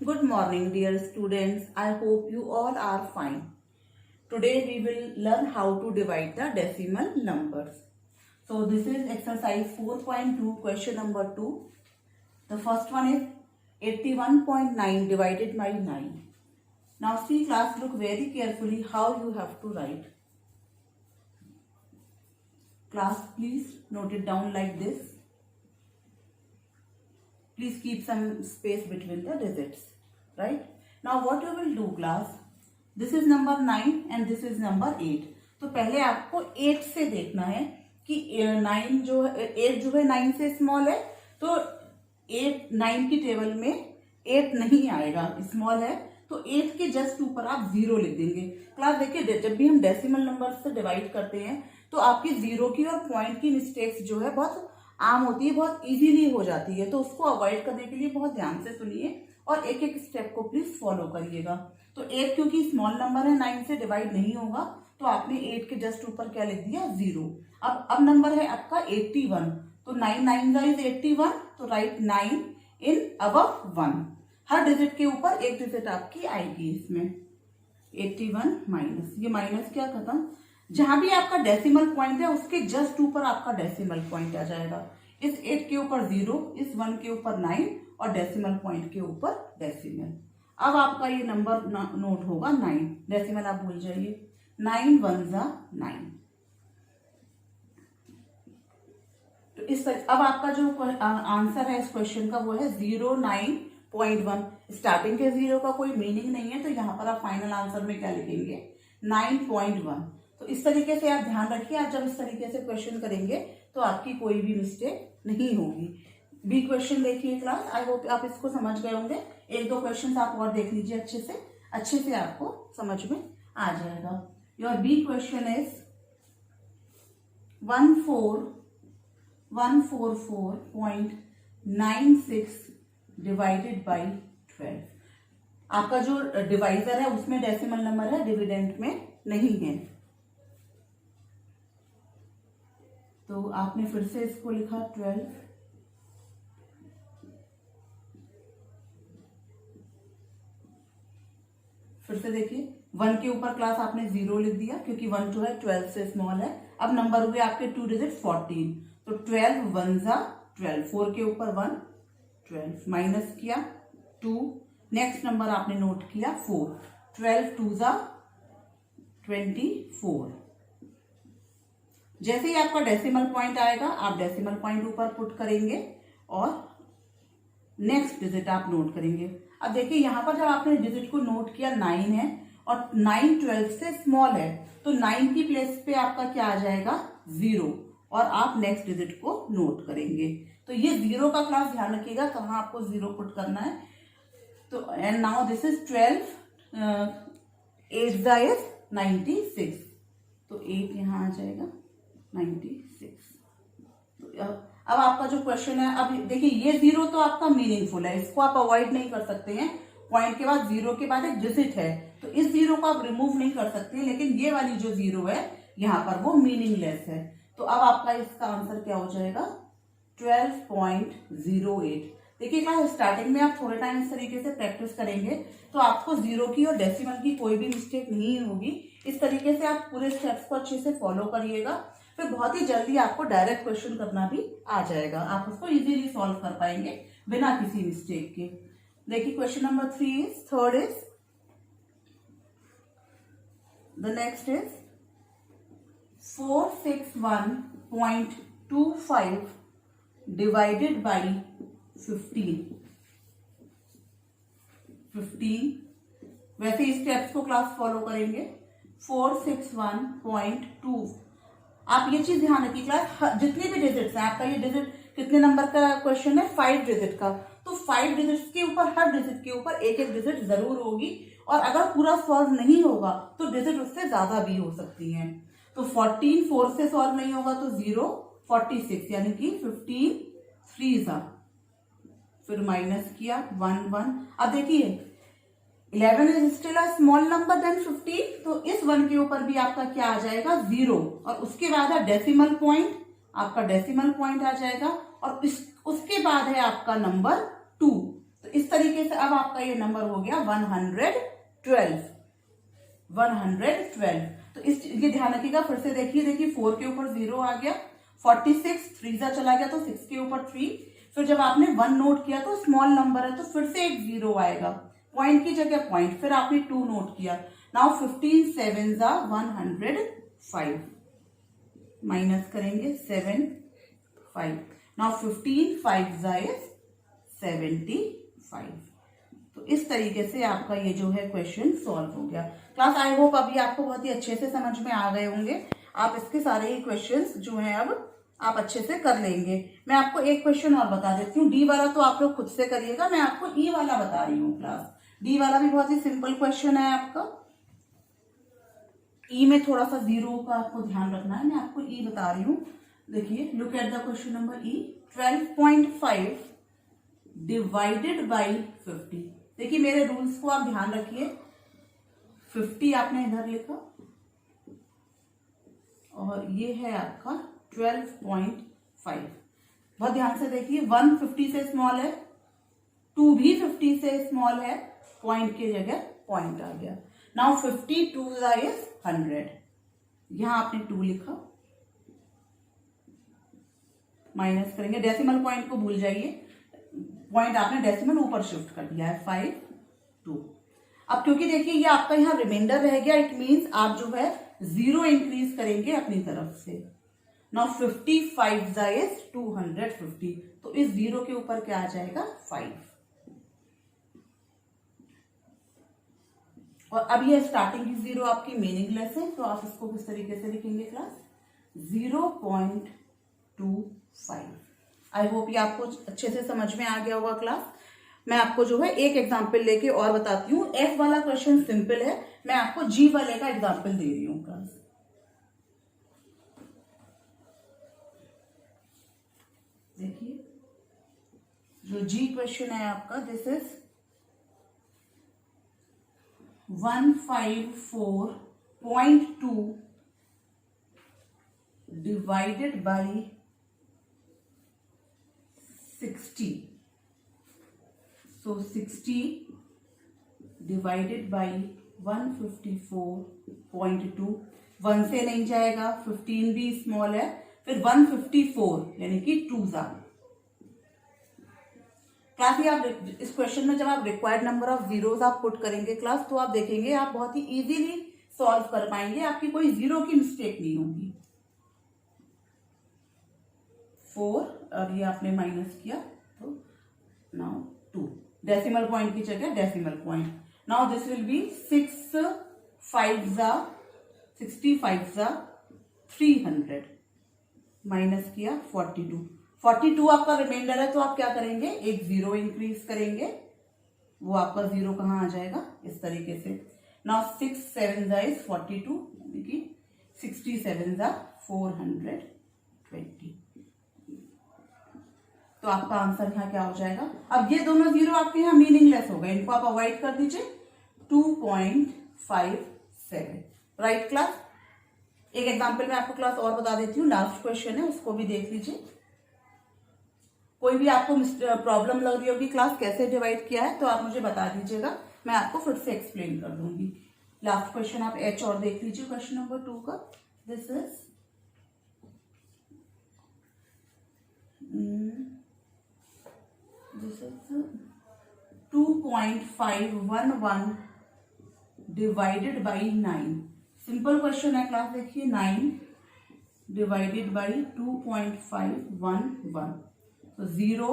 Good morning, dear students. I hope you all are fine. Today we will learn how to divide the decimal numbers. So this is exercise 4.2, question number 2. The first one is 81.9 divided by 9. Now see class, look very carefully how you have to write. Class, please note it down like this. Please keep some space between the digits, right? Now what you will do class, this is number 9 and this is number 8. तो पहले आपको 8 से देखना है कि 9 जो है 8 जो है 9 से स्मॉल है, तो 8 9 की टेबल में 8 नहीं आएगा, स्मॉल है, तो 8 के जस्ट ऊपर आप 0 लिख देंगे। क्लास देखिए, जब भी हम डेसिमल नंबर से डिवाइड करते हैं तो आपकी 0 की और पॉइंट की मिस्टेक्स जो है बहुत आम होती है, बहुत इजीली हो जाती है, तो उसको अवॉइड करने के लिए बहुत ध्यान से सुनिए और एक एक स्टेप को प्लीज फॉलो करिएगा। तो 8 क्योंकि स्मॉल नंबर है, 9 से डिवाइड नहीं होगा, तो आपने 8 के जस्ट ऊपर क्या लिख दिया, 0। अब नंबर है आपका 81, तो 9 9 इज 81, तो right 9 in above 1। Her digit के ऊपर एक डिजिट आपकी आएगी इसमें। 81 माइनस, ये माइनस क्या खत्म, जहां भी आपका डेसिमल पॉइंट है उसके जस्ट ऊपर आपका डेसिमल पॉइंट आ जाएगा। इस 8 के ऊपर 0, इस 1 के ऊपर 9 और डेसिमल पॉइंट के ऊपर डेसिमल। अब आपका ये नंबर नोट होगा 9, डेसिमल आप भूल जाइए। 9 1 जा 9। तो इस अब आपका जो आंसर है इस क्वेश्चन का वो है 09.1। स्टार्टिंग के 0 का कोई मीनिंग नहीं है, तो यहाँ पर आप फाइनल आंसर में क्या लिखेंगे, 9.1। तो इस तरीके से आप ध्यान रखिए, आप जब इस तरीके से क्वेश्चन करेंगे तो आपकी कोई भी मिस्टेक नहीं होगी। बी क्वेश्चन देखिए क्लास, आई होप आप इसको समझ गए होंगे। एक दो क्वेश्चन आप और देख लीजिए, अच्छे से आपको समझ में आ जाएगा। Your B question is 144.96 divided by 12। आपका जो डिवाइजर है उसमें डेसिमल नंबर है, डिविडेंड में नहीं है, तो आपने फिर से इसको लिखा 12। फिर से देखिए, 1 के ऊपर क्लास आपने 0 लिख दिया क्योंकि 1 जो है 12 से स्मॉल है। अब नंबर हुए आपके 2 डिजिट 14, तो 12 1 जा 12, 4 के ऊपर 1 12, माइनस किया 2, नेक्स्ट नंबर आपने नोट किया 4, 12 2 जा 24। जैसे ही आपका डेसिमल पॉइंट आएगा आप डेसिमल पॉइंट ऊपर पुट करेंगे और नेक्स्ट डिजिट आप नोट करेंगे। अब देखिए यहाँ पर जब आपने डिजिट को नोट किया 9 है और 9 12 से स्मॉल है, तो 9 की प्लेस पे आपका क्या आ जाएगा, 0, और आप नेक्स्ट डिजिट को नोट करेंगे। तो ये 0 का क्लास ध्यान रखिएगा कहाँ आपको 0 पुट करना है। तो and now this is 12, 8 is 96, तो 8 यहाँ आ जाएगा 96। तो अब आपका जो क्वेश्चन है, अब देखिए ये 0 तो आपका मीनिंगफुल है, इसको आप अवॉइड नहीं कर सकते हैं। पॉइंट के बाद 0 के बाद एक डिजिट है, तो इस 0 को आप रिमूव नहीं कर सकते, लेकिन ये वाली जो 0 है यहाँ पर वो मीनिंगलेस है। तो अब आपका इसका आंसर क्या हो जाएगा, 12.08। देखिए क्लास, स्टार्टिंग में आप थोड़े टाइम इस तरीके से प्रैक्टिस करेंगे तो आपको 0 की और डेसिमल की कोई भी मिस्टेक नहीं होगी। इस तरीके से आप पूरे स्टेप्स को अच्छे से फॉलो करिएगा, फिर बहुत ही जल्दी आपको डायरेक्ट क्वेश्चन करना भी आ जाएगा, आप उसको इजीली सॉल्व कर पाएंगे बिना किसी मिस्टेक के। देखिए question number 3 is, third is, the next is 461.25 divided by 15। वैसे इस स्टेप्स को क्लास फॉलो करेंगे। 461.2, आप ये चीज ध्यान रखिए क्लास, जितने भी डिजिट्स हैं, आपका ये डिजिट कितने नंबर का क्वेश्चन है, 5 डिजिट का, तो 5 डिजिट्स के ऊपर, हर डिजिट के ऊपर एक एक डिजिट जरूर होगी, और अगर पूरा सॉल्व नहीं होगा तो डिजिट उससे ज्यादा भी हो सकती हैं। तो 14 4 से सॉल्व नहीं होगा तो 0, 46 यानी कि 15 3 जा, फिर माइनस किया 1 1। अब देखिए 11 is still a small number than 15, तो इस 1 के ऊपर भी आपका क्या आ जाएगा, 0, और उसके बाद है डेसिमल पॉइंट, आपका डेसिमल पॉइंट आ जाएगा, और उसके बाद है आपका नंबर 2, तो तो इस तरीके से अब आपका ये नंबर हो गया 112। 112। तो इस ये ध्यान रखिएगा, फिर से देखिए 4 के ऊपर 0 आ गया, 46 3 जा चला गया तो 6 के ऊपर 3, फिर जब आपने 1 नोट किया तो स्मॉल नंबर है तो फिर से एक 0 आएगा, पॉइंट की जगह पॉइंट, फिर आपने 2 नोट किया। नाउ 15 7 जा 105, माइनस करेंगे 7 5। नाउ 15 5 जा 75। तो इस तरीके से आपका ये जो है क्वेश्चन सॉल्व हो गया। क्लास आई होप अभी आपको बहुत ही अच्छे से समझ में आ गए होंगे। आप इसके सारे ही क्वेश्चंस जो हैं अब आप अच्छे से कर लेंगे। मैं आपको एक क्वेश्चन और बता देती हूँ, डी वाला तो आप लोग खुद से करिएगा, मैं आपको ई वाला बता रही हूँ क्लास। डी वाला भी बहुत ही सिंपल क्वेश्चन है आपका। ई में थोड़ा सा 0 का आपको ध्यान रखना है, मैं आपको ई बता रही हूँ। देखिए, look at the question number E. 12.5 divided by 50। देखिए मेरे रूल्स को आप ध्यान रखिए। 50 आपने इधर लिखा और ये है आपका 12.5। बहुत ध्यान से देखिए, 1 50 से स्मॉल है, 2 भी 50 से स्मॉल है, पॉइंट की जगह पॉइंट आ गया। नाउ 52 इज 100, यहां आपने 2 लिखा, माइनस करेंगे, डेसिमल पॉइंट को भूल जाइए, पॉइंट आपने डेसिमल ऊपर शिफ्ट कर दिया है, 5 2। अब क्योंकि देखिए ये आपका यहाँ रिमाइंडर रह गया, इट मीन्स आप जो है 0 इंक्रीज करेंगे अपनी तरफ से। नाउ 55 इज 250, तो इस 0 के ऊपर क्या आ जाएगा 5। और अब ये स्टार्टिंग की 0 आपकी मीनिंगलेस है, तो आप इसको किस तरीके से लिखेंगे क्लास, 0.25। आई होप ये आपको अच्छे से समझ में आ गया होगा क्लास। मैं आपको जो है एक एग्जाम्पल लेके और बताती हूँ। एफ वाला क्वेश्चन सिंपल है, मैं आपको जी वाले का एग्जाम्पल दे रही हूँ क्लास। देखिए जो जी क्वेश्चन है आपका, this is 154.2 divided by 60। So 60 divided by 154.2, 1 से नहीं जाएगा, 15 भी स्मॉल है, फिर 154 यानी कि 2 जा। क्लास ये आप इस क्वेश्चन में जब आप रिक्वायर्ड नंबर ऑफ जीरोस आप पुट करेंगे क्लास, तो आप देखेंगे आप बहुत ही इजीली सॉल्व कर पाएंगे, आपकी कोई 0 की मिस्टेक नहीं होगी। 4 और ये आपने माइनस किया तो नाउ 2, डेसिमल पॉइंट की जगह decimal point. Now this will be 6 5 जा 65 जा 300, माइनस किया 42 आपका रिमाइंडर है, तो आप क्या करेंगे, एक 0 इंक्रीज करेंगे, वो आपका 0 कहाँ आ जाएगा, इस तरीके से। नाउ 6 7 जा 42 यानी कि 67 जा 420, तो आपका आंसर यहाँ क्या हो जाएगा। अब ये दोनों 0 आपके यहाँ मीनिंगलेस हो गए, इनको आप अवॉइड कर दीजिए। 2.57, राइट क्लास। एक एग्जांपल में आपको क्लास और बता देती हूँ, लास्ट क्वेश्चन है, उसको भी देख लीजिए। कोई भी आपको प्रॉब्लम लग रही होगी क्लास कैसे डिवाइड किया है, तो आप मुझे बता दीजिएगा, मैं आपको फिर से एक्सप्लेन कर दूंगी। लास्ट क्वेश्चन आप एच और देख लीजिए, क्वेश्चन नंबर 2 का। This is this is 2.511 divided by 9। Simple question है क्लास, देखिए 9 डिवाइडेड बाई 2.511, तो 0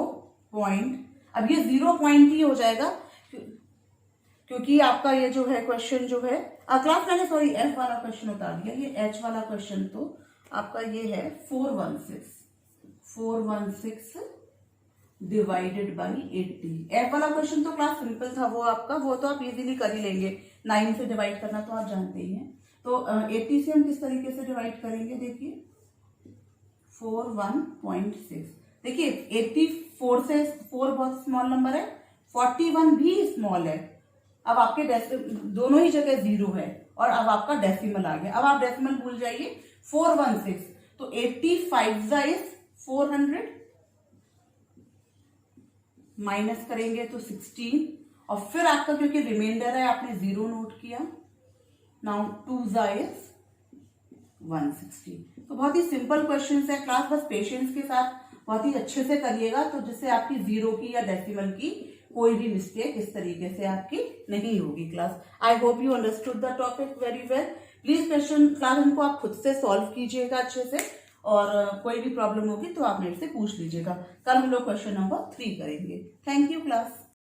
पॉइंट, अब ये 0 पॉइंट ही हो जाएगा क्योंकि आपका ये जो है क्वेश्चन जो है क्लास, मैंने सॉरी एफ वाला क्वेश्चन उतार दिया, ये एच वाला क्वेश्चन तो आपका ये है 416 डिवाइडेड बाई 80। एफ वाला क्वेश्चन तो क्लास सिंपल था, वो आपका वो तो आप इजीली कर ही लेंगे, 9 से डिवाइड करना तो आप जानते ही हैं। तो 80 से हम किस तरीके से डिवाइड करेंगे, देखिए 41.6। देखिए 84 से 4 बहुत स्मॉल नंबर है, 41 भी स्मॉल है। अब आपके दोनों ही जगह 0 है और अब आपका डेसिमल आ गया। अब आप डेसिमल भूल जाइए, 416, तो 85 इज 400, माइनस करेंगे तो 16, और फिर आपका क्योंकि रिमाइंडर है आपने 0 नोट किया। Now 2 is 160। तो बहुत ही सिंपल क्वेश्चन है क्लास, बस पेशेंस के साथ बहुत ही अच्छे से करिएगा, तो जिससे आपकी जीरो की या डेसिमल की कोई भी मिस्टेक इस तरीके से आपकी नहीं होगी class. I hope you understood the topic very well. Please question class इनको आप खुद से सॉल्व कीजिएगा अच्छे से, और कोई भी प्रॉब्लम होगी तो आप मेरे से पूछ लीजिएगा। कल हम लोग क्वेश्चन नंबर 3 करेंगे। Thank you class.